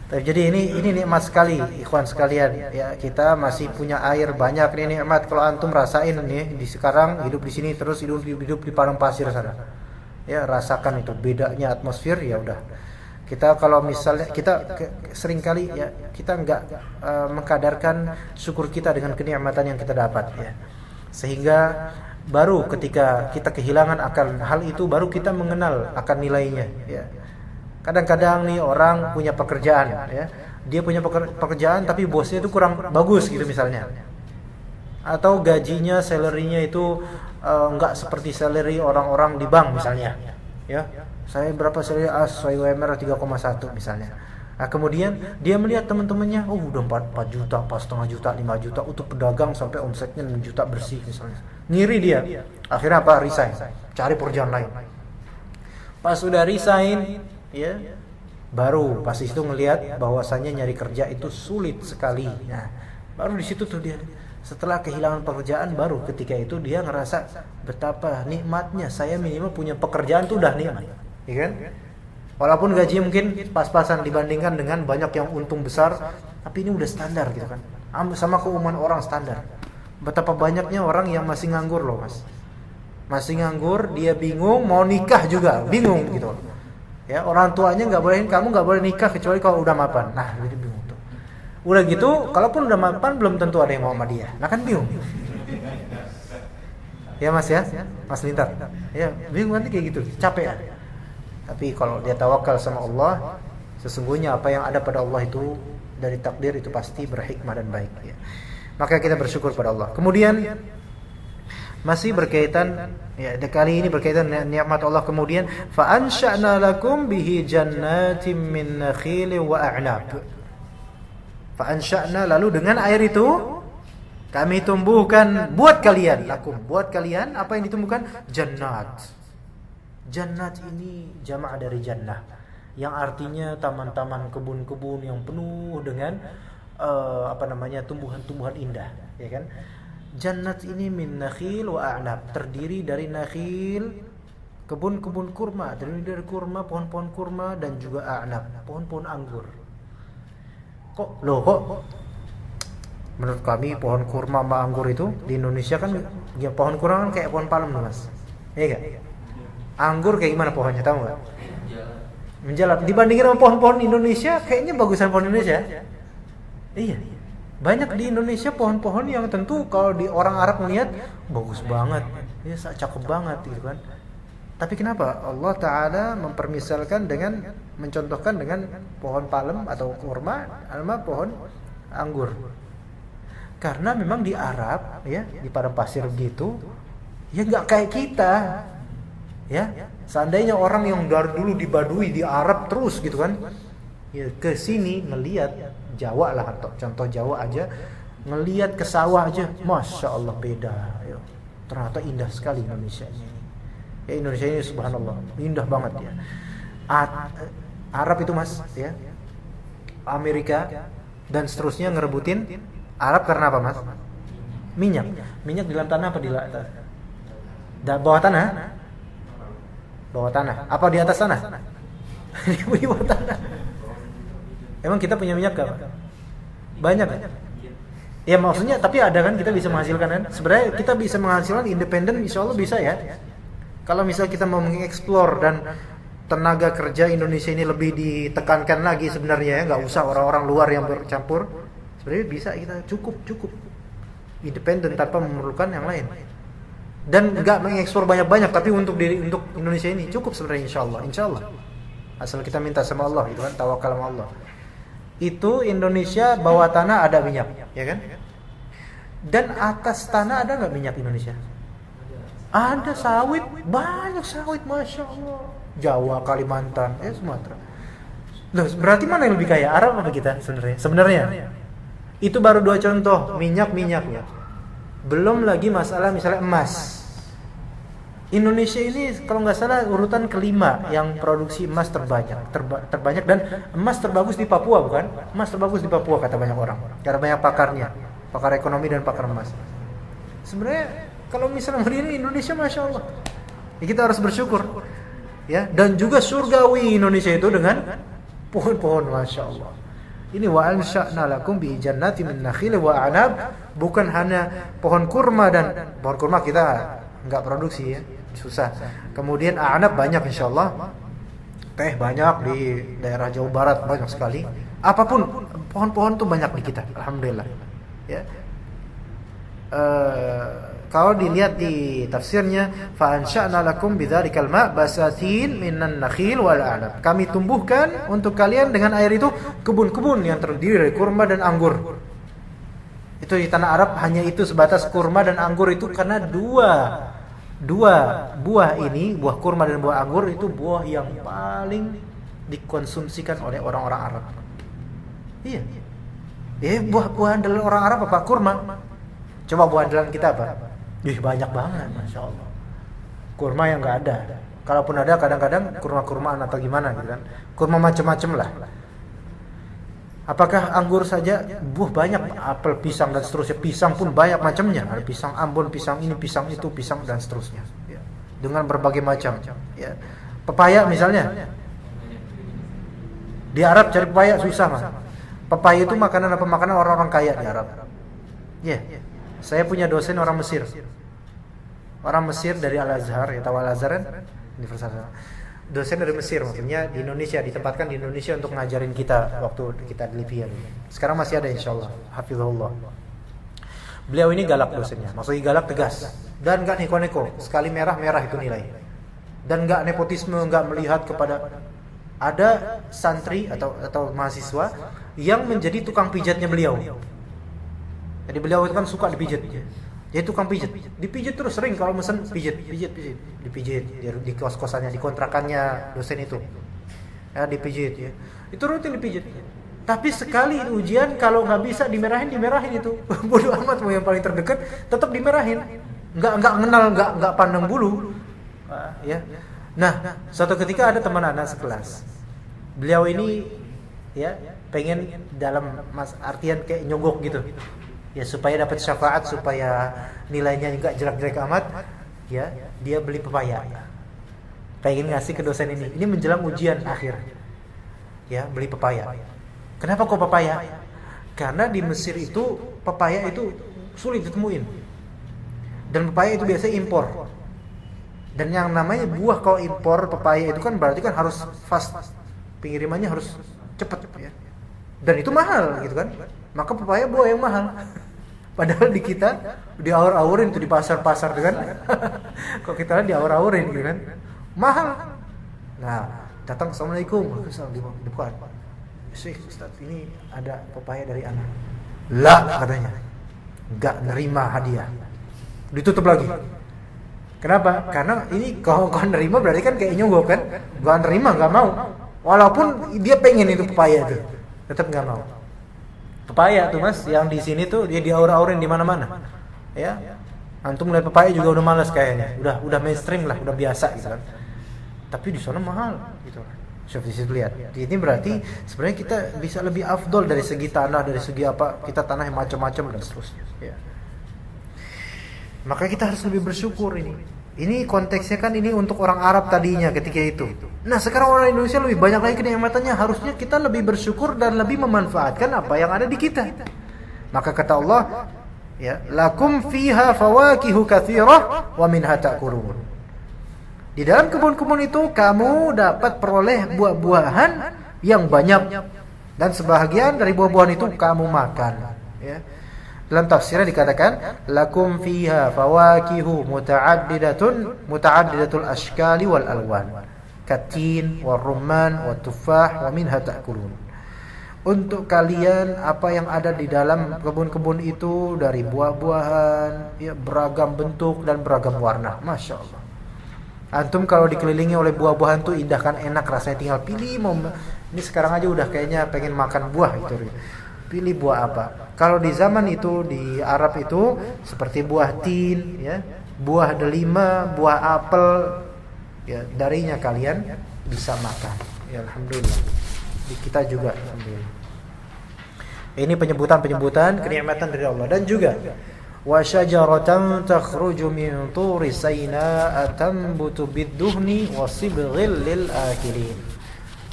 Jadi ini nikmat sekali ikhwan sekalian. Ya, kita masih punya air banyak, ini nikmat. Kalau antum rasain nih di sekarang hidup di sini terus hidup di padang pasir sana. Ya, rasakan itu bedanya atmosfer ya udah. Kita kalau misalnya kita sering kali ya kita enggak mengkadarkan syukur kita dengan kenikmatan yang kita dapat ya. Sehingga baru ketika kita kehilangan akan hal itu baru kita mengenal akan nilainya ya. Kadang-kadang nih orang punya pekerjaan ya. Dia punya pekerjaan tapi bosnya itu kurang bagus gitu misalnya. Atau gajinya, salary-nya itu enggak seperti salary orang-orang di bank misalnya. Ya. Saya berapa salary sesuai UMR 3,1 misalnya. Nah, kemudian dia melihat teman-temannya, udah 4 juta, 4,5 juta, 5 juta untuk pedagang sampai omsetnya 6 juta bersih misalnya. Ngiri dia. Akhirnya apa? Resign. Cari pekerjaan lain. Pas sudah resign, ya, baru pas itu ngelihat bahwasannya nyari kerja itu sulit sekali. Nah, baru di situ tuh dia setelah kehilangan pekerjaan baru ketika itu dia ngerasa betapa nikmatnya saya minimal punya pekerjaan tuh udah nikmat, ya kan? Walaupun gaji mungkin pas-pasan dibandingkan dengan banyak yang untung besar, tapi ini udah standar gitu kan. Sama keumuman orang standar. Betapa banyaknya orang yang masih nganggur loh, Mas. Masih nganggur, dia bingung mau nikah juga, bingung gitu. Ya, orang tuanya enggak bolehin kamu enggak boleh nikah kecuali kalau udah mapan. Nah, jadi bingung tuh. Udah gitu, kalaupun udah mapan belum tentu ada yang mau sama dia. Nah, kan bingung. Ya, Mas ya? Mas Lintar. Ya, bingung nanti kayak gitu. Capek ya. Tapi kalau dia tawakal sama Allah, sesungguhnya apa yang ada pada Allah itu dari takdir itu pasti berhikmah dan baik ya. Maka kita bersyukur pada Allah. Kemudian Masih berkaitan, ya, kali ini berkaitan dengan nikmat Allah. Kemudian fa ansha'na lakum bihi jannatin min nakhil wa a'nab. Fa ansha'na, lalu dengan air itu kami tumbuhkan buat kalian, lakum, buat kalian apa yang ditumbuhkan? Jannat. Jannat ini jamaah dari jannah, yang artinya taman-taman, kebun-kebun yang penuh dengan tumbuhan-tumbuhan indah, ya kan? Jannat ini min nakhil wa a'nab, terdiri dari nakhil, kebun-kebun kurma, terdiri dari kurma, pohon-pohon kurma, dan juga a'nab, pohon-pohon anggur. Kok menurut kami pohon kurma sama anggur itu di Indonesia kan, ya pohon kurma kan kayak pohon palem, Mas. Iya enggak? Anggur kayak gimana pohonnya, tahu enggak? Menjalar. Dibandingin sama pohon-pohon Indonesia, kayaknya bagusan pohon Indonesia. Iya. Banyak di Indonesia pohon-pohon yang tentu kalau di orang Arab melihat bagus banget, ya cakep banget gitu kan. Tapi kenapa Allah Ta'ala mempermisalkan dengan mencontohkan dengan pohon palem atau kurma sama pohon anggur? Karena memang di Arab, ya, di padang pasir gitu, ya nggak kayak kita, ya. Seandainya orang yang dari dulu di Badui di Arab terus gitu kan, ya ke sini melihat Jawa lah, contoh Jawa aja, ngelihat ke sawah aja, masya Allah beda, ya. Ternyata indah sekali Indonesia ini. Ya, Indonesia ini subhanallah indah banget ya. Arab itu, Mas, ya, Amerika dan seterusnya ngerebutin Arab karena apa, Mas? Minyak di dalam tanah apa di atas? Bawah tanah? Bawah tanah. Apa di atas tanah? Di bawah tanah. Emang kita punya minyak gak? Banyak kan? Ya maksudnya, tapi ada kan, kita bisa menghasilkan kan? Sebenarnya kita bisa menghasilkan independen, insya Allah bisa ya. Kalau misal kita mau mengeksplor dan tenaga kerja Indonesia ini lebih ditekankan lagi sebenarnya ya, nggak usah orang-orang luar yang bercampur. Sebenarnya bisa kita cukup independen tanpa memerlukan yang lain. Dan nggak mengekspor banyak-banyak, tapi untuk Indonesia ini cukup sebenarnya, insya Allah. Asal kita minta sama Allah, gitu kan, tawakal sama Allah. Itu Indonesia bawah tanah ada minyak, ya kan? Dan atas tanah ada nggak minyak Indonesia? Ada sawit, banyak sawit, masya Allah. Jawa, Kalimantan, Sumatera. Loh, berarti mana yang lebih kaya, Arab apa kita sebenarnya? Itu baru 2 contoh minyaknya. Belum lagi masalah misalnya emas. Indonesia ini kalau nggak salah urutan kelima yang produksi emas terbanyak dan emas terbagus di Papua, bukan? Emas terbagus di Papua kata banyak orang. Karena banyak pakarnya, pakar ekonomi dan pakar emas. Sebenarnya kalau misalnya ini Indonesia, masya Allah, ya kita harus bersyukur, ya. Dan juga surgawi Indonesia itu dengan pohon-pohon, masya Allah. Ini wa ansha'na lakum bi jannatin min nakhil wa a'nab, bukan hanya pohon kurma, dan pohon kurma kita enggak produksi ya, susah. Kemudian a'nab banyak insyaallah. Teh banyak di daerah Jawa Barat, banyak sekali. Apapun pohon-pohon tuh banyak di kita, alhamdulillah. Ya. Kalau dilihat di tafsirnya, fa ansha'na lakum bidzalikal ma' basatin minan nakhil wal a'nab. Kami tumbuhkan untuk kalian dengan air itu kebun-kebun yang terdiri dari kurma dan anggur. Itu di tanah Arab hanya itu sebatas kurma dan anggur itu, karena dua buah ini, buah kurma dan buah anggur itu buah yang paling dikonsumsikan oleh orang-orang Arab. Iya. Buah andalan orang Arab apa? Kurma. Coba buah andalan kita apa? Banyak banget, masya Allah. Kurma yang nggak ada. Kalaupun ada, kadang-kadang kurma-kurmaan atau gimana gitu kan. Kurma macam-macam lah. Apakah anggur saja? Buah banyak, apel, pisang dan seterusnya. Pisang pun banyak macamnya. Ada pisang Ambon, pisang ini, pisang itu, pisang dan seterusnya. Ya. Dengan berbagai macam. Ya. Pepaya misalnya. Di Arab cari pepaya susah, Mas. Pepaya itu makanan apa? Makanan orang-orang kaya di Arab. Ya. Saya punya dosen orang Mesir. Orang Mesir dari Al-Azhar, ya tahu Al-Azhar kan? Universitas. Dosen dari Mesir, maksudnya di Indonesia, ditempatkan di Indonesia untuk ngajarin kita waktu kita di Libya. Sekarang masih ada insyaallah, hafizahullah. Beliau ini galak dosennya, maksudnya galak, tegas, dan enggak neko-neko. Sekali merah itu nilai. Dan enggak nepotisme, enggak melihat kepada. Ada santri atau mahasiswa yang menjadi tukang pijatnya beliau. Jadi beliau itu kan suka dipijat. Dia tukang pijit. Dipijit terus sering kalau mesen pijit. Dipijit di kos-kosannya, di kontrakannya dosen itu. Ya, dipijit ya. Itu rutin dipijit. Tapi sekali ujian kalau nggak bisa dimerahin itu. Bodoh amat, mau yang paling terdekat tetap dimerahin. Nggak kenal, nggak pandang bulu. Ya. Nah, suatu ketika ada teman anak sekelas. Beliau ini ya pengen dalam artian kayak nyogok gitu. Ya supaya dapat syafaat, supaya nilainya enggak jelek-jelek amat, ya dia beli pepaya. Pengen ngasih ke dosen ini. Ini menjelang ujian akhir. Ya, beli pepaya. Kenapa kok pepaya? Karena di Mesir itu pepaya itu sulit ditemuin. Dan pepaya itu biasanya impor. Dan yang namanya buah kalau impor pepaya itu kan berarti kan harus fast. Pengirimannya harus cepat ya. Dan itu mahal gitu kan. Maka pepaya buah yang mahal. Padahal di kita diawur-awurin tuh di pasar-pasar kan. Kok kita lihat diawur-awurin gitu kan. Mahal. Nah, datang assalamualaikum. Waalaikumsalam. Bukan. Syekh Ustaz, ini ada pepaya dari anak. Lah katanya. Enggak nerima hadiah. Ditutup lagi. Kenapa? Karena ini kalau nerima berarti kan kayak nyogok kan. Enggak nerima, enggak mau. Walaupun dia pengen itu pepaya itu. Tetap enggak mau. Pepaya tuh Mas, yang di sini tuh dia diaur-aurin di mana-mana. Ya. Antum lihat pepaya juga udah malas kayaknya. Udah mainstream lah, udah biasa gitu kan. Tapi di sana mahal gitu. Coba disitu lihat. Ini berarti sebenarnya kita bisa lebih afdol dari segi tanah, dari segi apa? Kita tanah yang macam-macam dan seterusnya, ya. Maka kita harus lebih bersyukur ini. Ini konteksnya kan ini untuk orang Arab tadinya ketika itu. Nah, sekarang orang Indonesia lebih banyak lagi kenikmatannya. Harusnya kita lebih bersyukur dan lebih memanfaatkan apa yang ada di kita. Maka kata Allah, ya, lakum fiha fawakihu katsirah wa minha ta'kulun. Di dalam kebun-kebun itu kamu dapat peroleh buah-buahan yang banyak dan sebahagian dari buah-buahan itu kamu makan, ya. Dalam tafsirnya dikatakan lakum fiha fawakihu muta'addidatul ashkali wal alwan katin wal rumman wat tufah wa minha ta'kulun. Untuk kalian apa yang ada di dalam kebun-kebun itu dari buah-buahan, ya, beragam bentuk dan beragam warna. Masya Allah. Antum kalau dikelilingi oleh buah-buahan tuh indah kan, enak rasanya, tinggal pilih mau. Ini sekarang aja udah kayaknya pengen makan buah itu. Pilih buah apa? Kalau di zaman itu di Arab itu seperti buah tin, ya, buah delima, buah apel, ya, darinya kalian bisa makan. Ya, alhamdulillah. Di kita juga alhamdulillah. Ini penyebutan kenikmatan dari Allah. Dan juga wa syajaratan takhruju min turi sayna tanbutu bid-duhni wa sibghil lil akilin.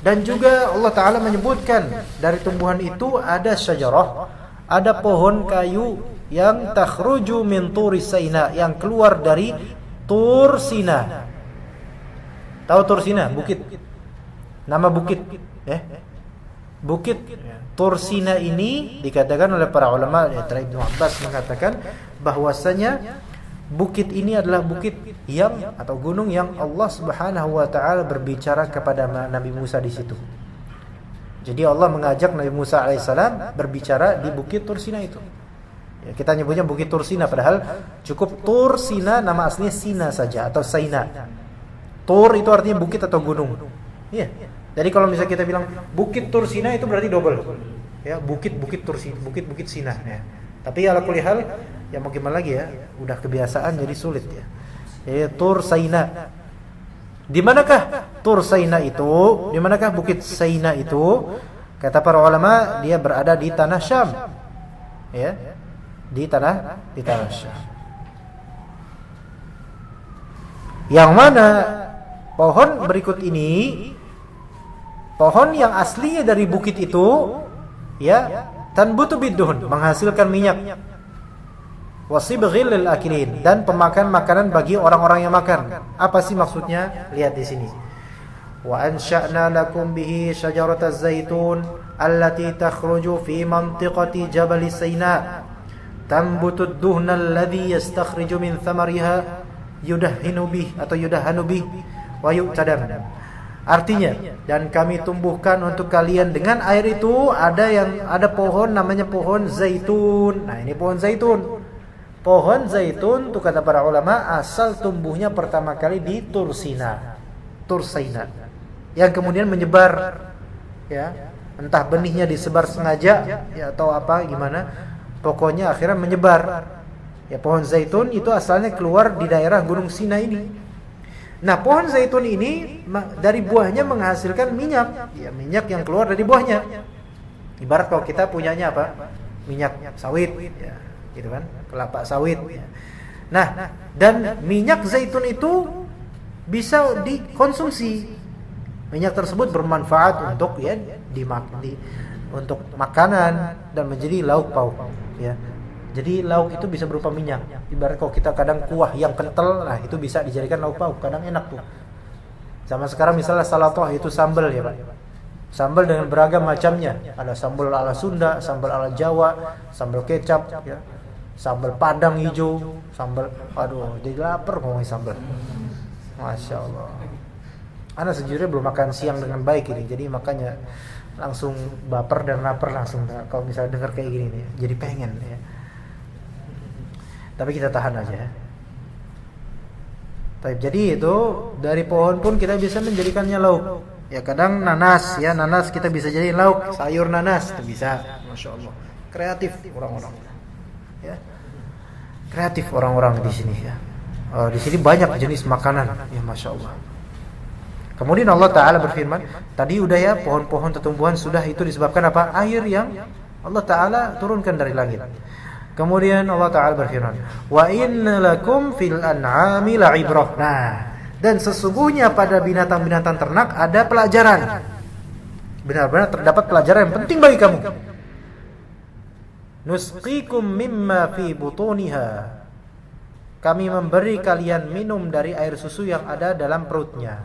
Dan juga Allah Ta'ala menyebutkan dari tumbuhan itu ada syajarah, ada pohon kayu yang takhruju min turi sayna, yang keluar dari Tur Sina. Tahu Tur Sina? Bukit. Nama bukit, ya. Bukit Tur Sina ini dikatakan oleh para ulama, ya, Ibnu Abbas mengatakan bahwasanya bukit ini adalah bukit yang atau gunung yang Allah Subhanahu wa taala berbicara kepada Nabi Musa di situ. Jadi Allah mengajak Nabi Musa alaihissalam berbicara di bukit Tur Sina itu. Ya, kita nyebutnya bukit Tur Sina padahal cukup Tur Sina, nama aslinya Sina saja atau Saina. Tur itu artinya bukit atau gunung. Iya. Jadi kalau misalnya kita bilang bukit Tur Sina itu berarti double. Ya, bukit-bukit Tur Sina, bukit-bukit Sina, ya. Tapi ala kulli hal, ya mau gimana lagi ya, udah kebiasaan jadi sulit ya. Tur Saina. Di manakah Tur Saina itu? Di manakah bukit Saina itu? Kata para ulama, dia berada di tanah Syam. Ya. Di tanah Syam. Yang mana pohon berikut ini, pohon yang aslinya dari bukit itu, ya, tanbutu bid-duhn, menghasilkan minyak. Wasibghil lil akilin, dan pemakan makanan bagi orang-orang yang makan. Apa sih maksudnya? Lihat di sini. Wa ansha'na lakum bihi syajarataz zaitun allati takhruju fi mantiqati Jabal Sayna tanbutu ad-duhna alladhi yastakhriju min thamariha yudahhinu bih atau yudahhanu bih wa yu'tadam. Artinya, dan kami tumbuhkan untuk kalian dengan air itu ada pohon namanya pohon zaitun. Nah, ini pohon zaitun. Pohon zaitun itu kata para ulama asal tumbuhnya pertama kali di Tursaina, yang kemudian menyebar, ya, entah benihnya disebar sengaja, ya, atau apa gimana, pokoknya akhirnya menyebar. Ya, pohon zaitun itu asalnya keluar di daerah Gunung Sinai ini. Nah, pohon zaitun ini dari buahnya menghasilkan minyak, ya, minyak yang keluar dari buahnya. Ibarat kalau kita punyanya apa? Minyak sawit, ya, gitu kan, kelapa sawit. Ya. Nah, dan minyak zaitun itu bisa dikonsumsi. Minyak tersebut bermanfaat untuk, ya, untuk makanan dan menjadi lauk pauk, ya. Jadi lauk itu bisa berupa minyak. Ibarat kalau kita kadang kuah yang kental, nah itu bisa dijadikan lauk pauk, kadang enak tuh. Sama sekarang misalnya salatoh itu sambal, ya Pak. Sambal dengan beragam macamnya. Ada sambal ala Sunda, sambal ala Jawa, sambal kecap, ya. Sambal Padang hijau, sambal, aduh, jadi lapar ngomongin sambal. Masya Allah. Ana sejujurnya belum makan siang dengan baik ini, jadi makanya langsung baper dan lapar langsung kalau misalnya dengar kayak gini nih, jadi pengen, ya. Tapi kita tahan aja, ya. Jadi itu dari pohon pun kita bisa menjadikannya lauk. Ya, kadang nanas, ya, nanas kita bisa jadi lauk, sayur nanas itu bisa. Masya Allah, kreatif orang-orang, ya. Kreatif orang-orang di sini, ya. Di sini banyak jenis makanan, ya, Masya Allah. Kemudian Allah Ta'ala berfirman, tadi udah, ya, pohon-pohon tumbuhan sudah, itu disebabkan apa? Air yang Allah Ta'ala turunkan dari langit. Kemudian Allah Ta'ala berfirman, wa inna lakum fil an'ami la'ibrah. Nah, dan sesungguhnya pada binatang-binatang ternak ada pelajaran. Benar-benar terdapat pelajaran yang penting bagi kamu. Nusqikum mimma fi butuniha. Kami memberi kalian minum dari air susu yang ada dalam perutnya.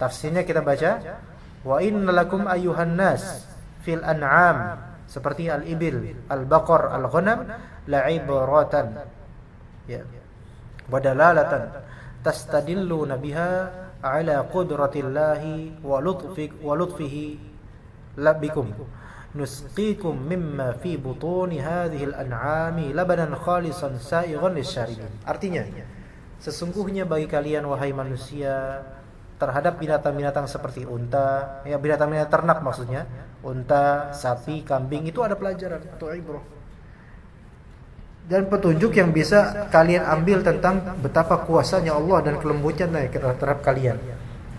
Tafsirnya kita baca, wa inna lakum ayyuhan nas fil an'am, seperti al-ibil, al-baqar, al-ghanam, la'ibratan, ya, wa dalalatan tastadilluna biha ala qudratillahi wa lutfihi labikum. Nusqikum mimma fi butuni hadhihi al-an'ami labanan khalisan sa'igan lisyaribin. Artinya, sesungguhnya bagi kalian wahai manusia, terhadap binatang-binatang seperti unta, ya, binatang-binatang ternak maksudnya, unta, sapi, kambing, itu ada pelajaran atau ibrah dan petunjuk yang bisa kalian ambil tentang betapa kuasanya Allah dan kelembutannya terhadap kalian,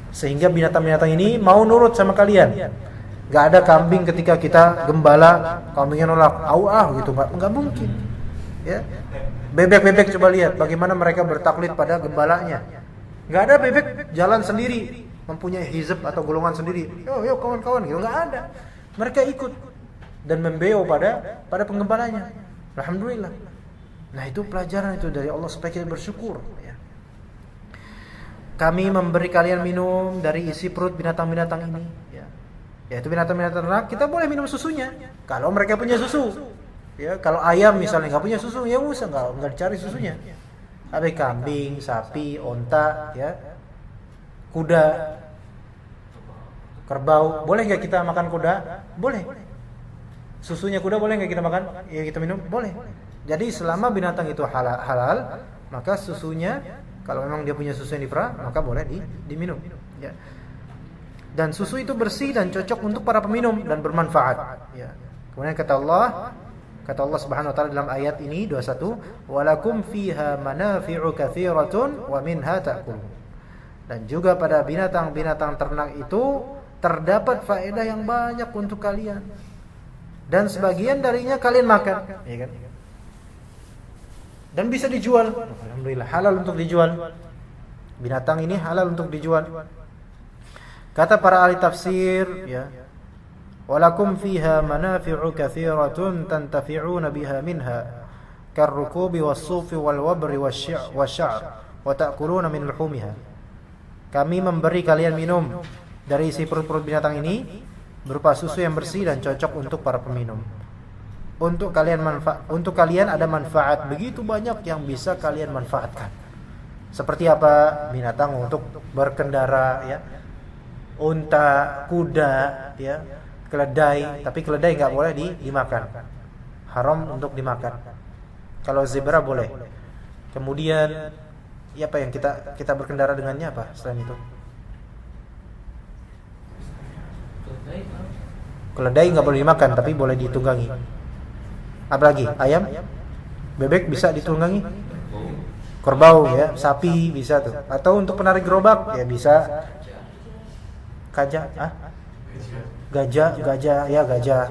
sehingga binatang-binatang ini mau nurut sama kalian. Gak ada kambing ketika kita gembala, kambingnya nolak, gitu, nggak mungkin, ya. Bebek-bebek coba lihat bagaimana mereka bertaklid pada gembalanya. Gak ada bebek jalan sendiri, mempunyai hizb atau golongan sendiri. Yo kawan-kawan, gitu, nggak ada. Mereka ikut dan membeo pada penggembalanya. Alhamdulillah. Nah, itu pelajaran itu dari Allah supaya kita bersyukur, ya. Kami memberi kalian minum dari isi perut binatang-binatang ini, ya. Yaitu binatang-binatang ternak, kita boleh minum susunya kalau mereka punya susu. Ya, kalau ayam misalnya nggak punya susu, ya usah nggak dicari susunya. Ada kambing, sapi, onta, ya, kuda, kerbau, boleh nggak kita makan kuda? Boleh. Susunya kuda boleh nggak kita makan? Ya, kita minum? Boleh. Jadi selama binatang itu halal, maka susunya, kalau memang dia punya susu yang diperah, maka boleh diminum. Ya. Dan susu itu bersih dan cocok untuk para peminum dan bermanfaat. Ya. Kemudian kata Allah Subhanahu wa taala dalam ayat ini 21, walakum fiha manafi'u katsiratun wa minha ta'kulun. Dan juga pada binatang-binatang ternak itu terdapat faedah yang banyak untuk kalian. Dan sebagian darinya kalian makan, ya kan? Dan bisa dijual. Alhamdulillah, halal untuk dijual. Binatang ini halal untuk dijual. Kata para ahli tafsir, ya, walakum fiha manafi'u katsiratun tantafi'una biha minha karrukubi was-sufi wal-wabri wasy-sya'r wa ta'kuluna min luhumiha. Kami memberi kalian minum dari isi perut-perut binatang ini berupa susu yang bersih dan cocok untuk para peminum. Untuk kalian ada manfaat begitu banyak yang bisa kalian manfaatkan. Seperti apa? Binatang untuk berkendara, ya. Unta, kuda, ya. Keledai, tapi keledai nggak boleh dimakan, haram untuk dimakan. Kalau zebra boleh. Kemudian apa yang kita berkendara dengannya apa selain itu? Keledai nggak boleh dimakan, tapi boleh ditunggangi. Apalagi ayam, bebek bisa ditunggangi. Kerbau ya, sapi bisa tuh. Atau untuk penarik gerobak ya bisa. Gajah, gajah.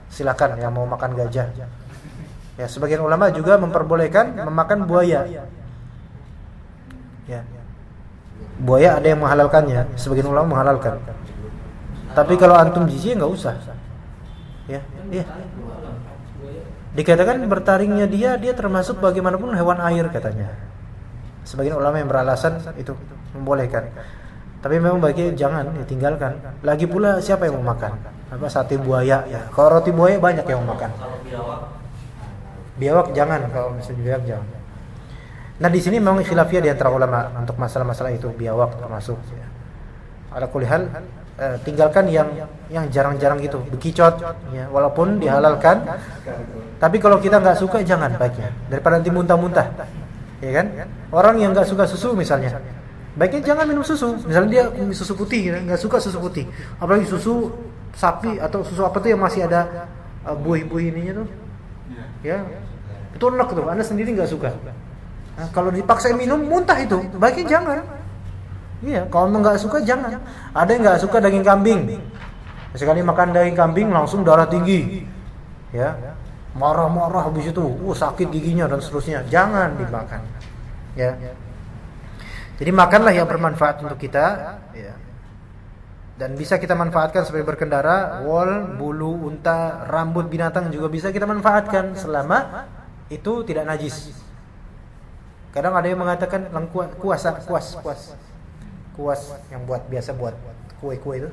Silakan yang mau makan gajah. Ya, sebagian ulama juga memperbolehkan memakan buaya. Ya. Buaya ada yang menghalalkannya, sebagian ulama menghalalkan. Tapi kalau antum jijik nggak usah. Ya, iya. Dikatakan bertaringnya dia termasuk bagaimanapun hewan air katanya. Sebagian ulama yang beralasan itu membolehkan. Tapi memang bagi jangan ditinggalkan. Lagi pula siapa yang mau makan? Apa sate buaya ya. Kalau roti buaya banyak yang mau makan. Biawak jangan, kalau misalnya biawak jangan. Nah di sini memang khilafiyah di antara ulama untuk masalah-masalah itu, biawak termasuk. Ya. Ala kulli hal, tinggalkan yang jarang-jarang gitu, bekicot, ya, walaupun dihalalkan. Tapi kalau kita nggak suka jangan baiknya, daripada nanti muntah-muntah, ya kan? Orang yang nggak suka susu misalnya, baiknya jangan minum susu. Misalnya dia susu putih, nggak suka susu putih, apalagi susu sapi atau susu apa tuh yang masih ada buih-buih ininya tuh, ya, itu enak tuh. Anda sendiri nggak suka. Nah, kalau dipaksa minum muntah itu, baiknya jangan. Iya, kalau nggak suka jangan. Ada yang nggak suka daging kambing, sekali makan daging kambing langsung darah tinggi, ya, marah-marah habis itu, sakit giginya dan seterusnya. Jangan dimakan, ya. Jadi makanlah yang bermanfaat untuk kita, ya. Dan bisa kita manfaatkan sebagai berkendara. Wol, bulu unta, rambut binatang juga bisa kita manfaatkan selama itu tidak najis. Kadang ada yang mengatakan kuas yang biasa buat kue-kue itu.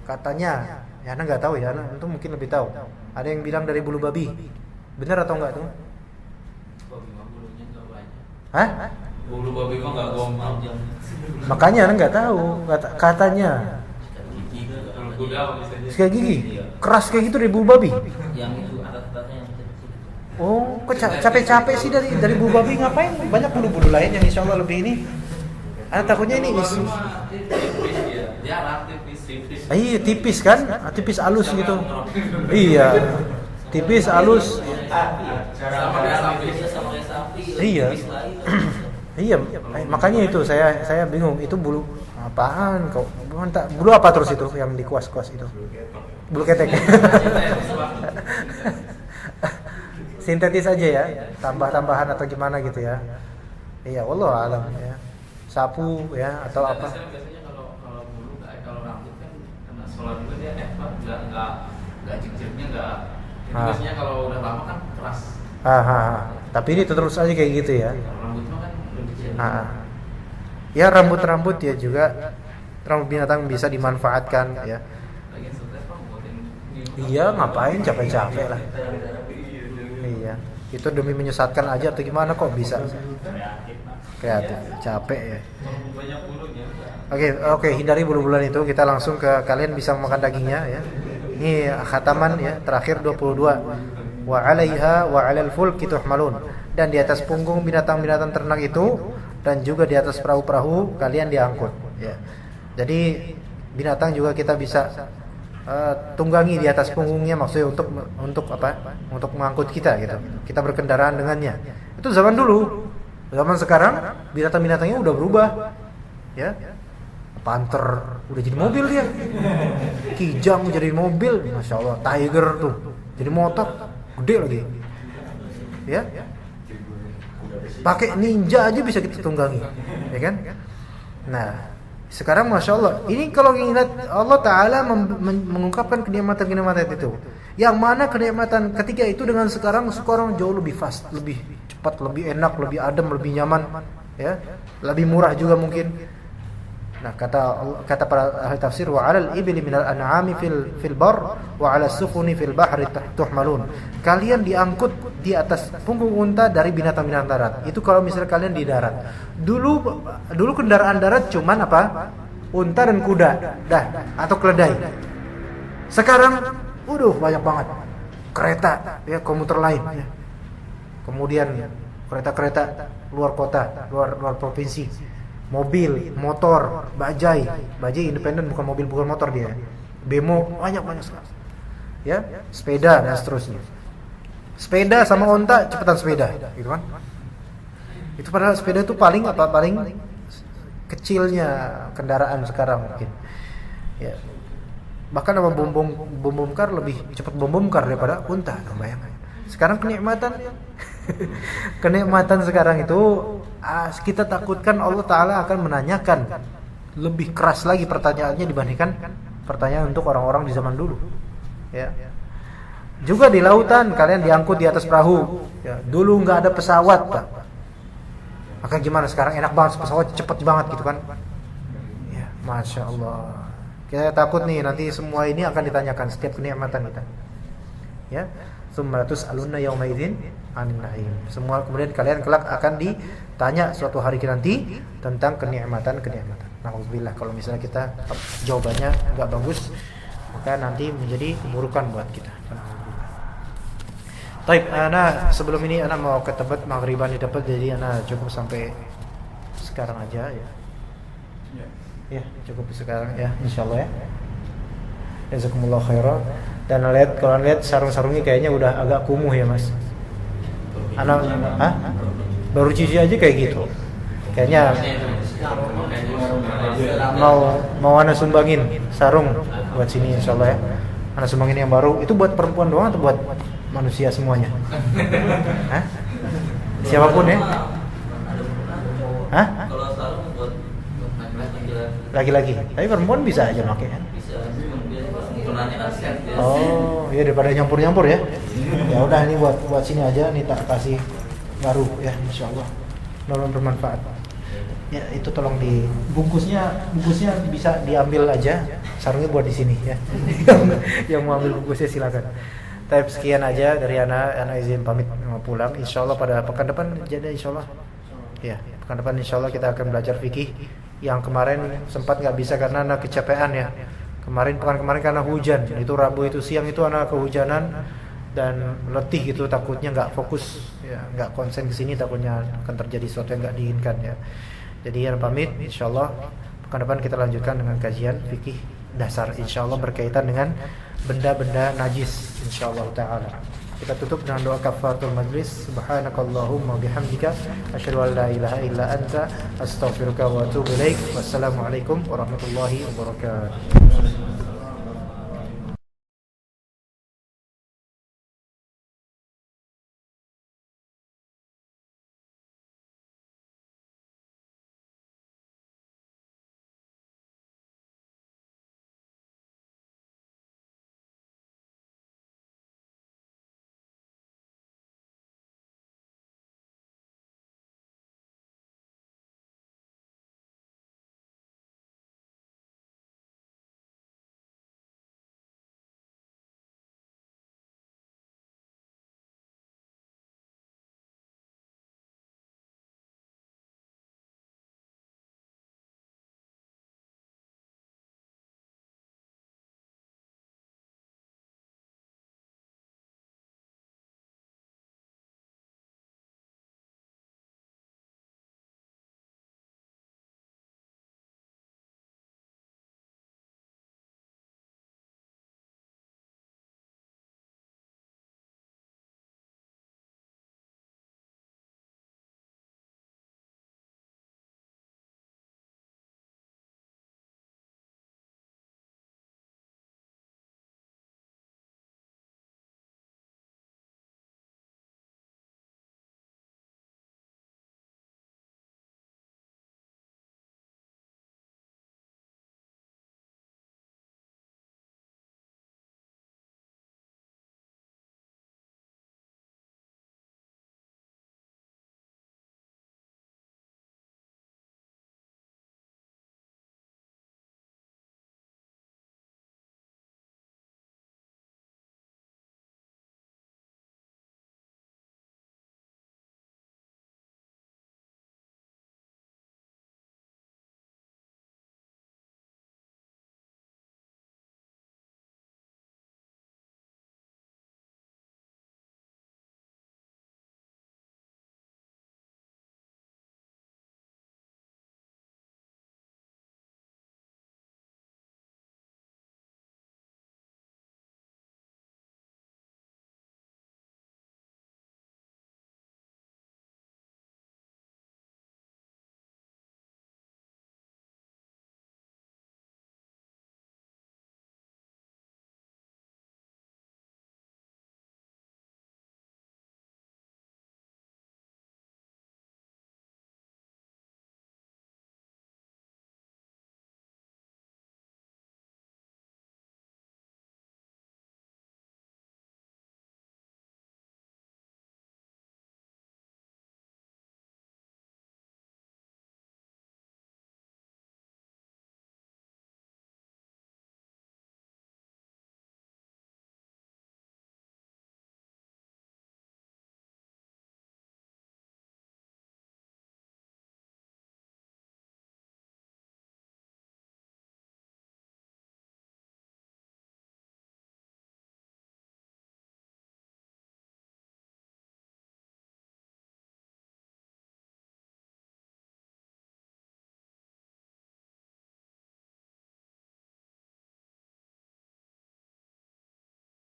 Katanya, ya Anda nggak tahu ya, Anda itu mungkin lebih tahu. Ada yang bilang dari bulu babi. Benar atau enggak tuh? Hah? Bulu babi mah nggak gombal. Makanya Anda nggak tahu. Katanya. Sikat gigi, keras kayak gitu dari bulu babi. Yang itu atas-atasnya yang kecil-kecil. Oh, kok capek-capek sih dari bulu babi, ngapain? Banyak bulu-bulu lain yang insya Allah lebih ini. Anda takutnya ini tipis ya. Jarang tipis. Iya, tipis kan? Tipis halus gitu. Iya. Tipis halus. Sama kayak sapi. Iya. Iya, makanya itu saya bingung, itu bulu apaan kok? Bulu apa terus itu yang dikuas-kuas itu? Bulu ketek. Sintetis aja ya, tambah-tambahan atau gimana gitu ya. Iya, wallahu alam ya. Sapu ya atau apa? Biasanya kalau bulu kalau rambut kan kena solar juga dia enggak jik-jiknya enggak. Jadi biasanya kalau udah lama kan keras. Tapi ini terus aja kayak gitu ya. Kalau rambut mah kan lebih kecil. Ya rambut ya juga, rambut binatang bisa dimanfaatkan ya. Iya, ngapain capek-capek lah. Iya, itu demi menyesatkan aja atau gimana kok bisa? Kreatif, capek ya. Oke, hindari bulu-buluan itu. Kita langsung ke kalian bisa memakan dagingnya ya. Ini khataman ya, terakhir 22. Wa 'alaiha wa 'alal fulki tuhmalun. Dan di atas punggung binatang-binatang ternak itu dan juga di atas perahu-perahu kalian diangkut ya. Jadi binatang juga kita bisa tunggangi di atas punggungnya, maksudnya untuk apa? Untuk mengangkut kita gitu. Kita berkendaraan dengannya. Itu zaman dulu. Zaman sekarang binatang-binatangnya udah berubah. Ya. Panther udah jadi mobil dia. Kijang jadi mobil, Masya Allah. Tiger tuh jadi motor, gede lagi. Ya. Pakai ninja aja bisa kita tunggangi, ya kan? Nah, sekarang Masya Allah, ini kalau ingat Allah Ta'ala mengungkapkan kenikmatan-kenikmatan itu, yang mana kenikmatan ketika itu dengan sekarang jauh lebih fast, lebih cepat, lebih enak, lebih adem, lebih nyaman, ya, lebih murah juga mungkin. Nah, kata para ahli tafsir, wa 'alal ibli minal an'ami fil bar wa 'alas sufuni fil bahri tuhmalun. Kalian diangkut di atas punggung unta dari binatang-binatang darat. Itu kalau misalnya kalian di darat. Dulu kendaraan darat cuman apa? Unta dan kuda, atau keledai. Sekarang banyak banget. Kereta, ya, komuter lain, ya. Kemudian kereta-kereta luar kota, luar provinsi, mobil, motor, bajai independen, bukan mobil bukan motor dia, bemo, banyak sekali. Ya, sepeda dan seterusnya. Sepeda sama onta, cepetan sepeda, gitu kan? Itu padahal sepeda itu paling kecilnya kendaraan sekarang mungkin. Ya. Bahkan sama bom kar lebih cepat bom kar daripada unta, bayangkan. Sekarang kenikmatan sekarang itu kita takutkan Allah Ta'ala akan menanyakan lebih keras lagi pertanyaannya dibandingkan pertanyaan untuk orang-orang di zaman dulu. Ya. Juga di lautan kalian diangkut di atas perahu. Ya. Dulu nggak ada pesawat, Pak. Maka gimana sekarang, enak banget pesawat, cepet banget gitu kan? Ya, masya Allah. Kita takut nih nanti semua ini akan ditanyakan setiap kenikmatan kita. Ya, tsumma tus'aluna yauma idzin 'anil na'im. Semua kemudian kalian kelak akan ditanya suatu hari nanti tentang kenikmatan. Nauzubillah, kalau misalnya kita jawabannya enggak bagus, maka nanti menjadi keburukan buat kita. Baik, ana sebelum ini ana mau ke tempat maghriban di tempat, jadi ana cukup sampai sekarang aja ya. Ya, cukup sekarang ya, insyaallah ya. Jazakumullah khairan. Dan kalau lihat sarung-sarungnya kayaknya udah agak kumuh ya, Mas. Ana baru cuci aja kayak gitu. Kayaknya mau ana sumbangin sarung buat sini insyaallah ya. Ana sumbangin yang baru. Itu buat perempuan doang atau buat manusia semuanya? Hah? Siapapun ya? Hah? Kalau sarung buat laki-laki. Tapi perempuan bisa aja pakai kan? bisa menggunakannya kan set ya. Oh, ya daripada nyampur-nyampur ya. Ya udah ini buat sini aja, nih tak kasih baru ya, insyaallah. Nolong bermanfaat. Ya, itu tolong bungkusnya bisa diambil aja. Sarungnya buat di sini ya. Yang mau ambil bungkusnya silakan. Tapi sekian aja dari ana izin pamit mau pulang. Insyaallah pada pekan depan jadi insyaallah. Ya, pekan depan insyaallah kita akan belajar fikih. Yang kemarin sempat nggak bisa karena anak kecapean ya. Pekan kemarin karena hujan. Itu Rabu itu siang itu anak kehujanan dan letih gitu, takutnya nggak fokus ya, nggak konsen ke sini, takutnya akan terjadi sesuatu yang nggak diinginkan ya. Jadi ya pamit, insyaallah pekan depan kita lanjutkan dengan kajian fikih dasar insyaallah berkaitan dengan benda-benda najis insyaallah taala. Kita tutup dengan doa kafaratul majlis. Subhanakallahumma bihamdika asyhadu an la ilaha illa anta astaghfiruka wa atubu ilaik. Wassalamualaikum warahmatullahi wabarakatuh.